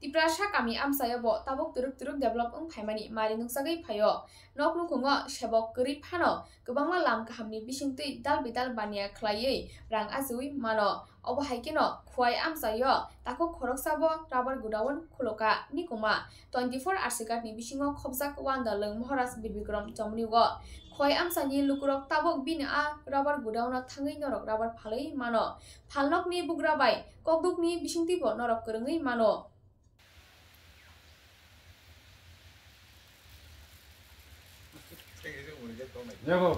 Tiprasha kami amsaya bo tabok turuk develop phaimani mari nungsagai phayo nok nungkhungo sebok kri phano kwbangma lam kahamni bisingtui dal bidal bania khlaiui rang ajui mano obo haikeno khwai amsayo tako khoroksabo rubber godown khuloka nikuma 24 arsikat ni bisingo khobjak wanda leng moharaj birbikram chomnigo khwai amsani lukurok tabok bini a rubber godown thangui norok rubber phalai mano phalnok ni bugra bai kokduk ni bisingti bo norok kwrungui mano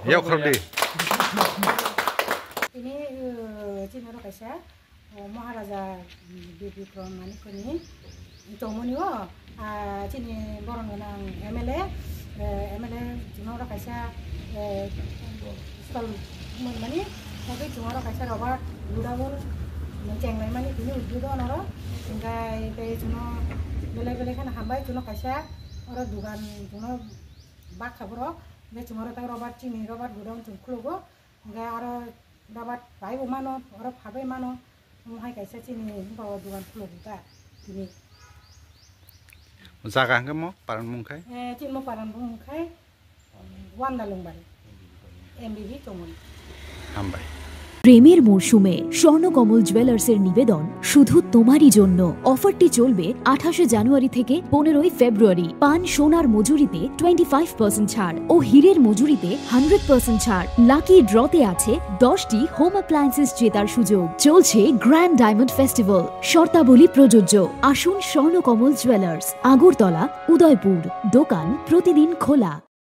Yau khardi. Ini Cina kaisa Maharaja Birbikram Manikuni Tomoni wo Cini borong nang MLA Cina kaisa stol mani tapi Cina kaisa Robert Budawul menceng lai mani ini udah noro hingga Cina bela kan hambai Cina kaisa orang dugan Cina bak kabro be cumara tay Robert Cini Robert Budawul Cungklugo hingga orang dapat baik umano orang pakai mano hai kaisa Cini bawa dugan pulau kita ini Jaga kamu paran mungkai? Cini mau paran mungkai wanda lombar MBB tomon Hambai প্রেমের মরশুমে স্বর্ণকমল জুয়েলার্সের নিবেদন শুধু তোমারই জন্য অফারটি চলবে 28 জানুয়ারি থেকে 15 ফেব্রুয়ারি পান সোনার মজুরিতে 25% ছাড় ও হীরের মজুরিতে 100% ছাড় লাকি ড্রতে আছে 10টি হোম অ্যাপ্লায়েন্সেস জেতার সুযোগ চলছে গ্র্যান্ড ডায়মন্ড ফেস্টিভ্যাল শর্তাবলী প্রযোজ্য আসুন স্বর্ণকমল জুয়েলার্স আগরতলা উদয়পুর দোকান প্রতিদিন খোলা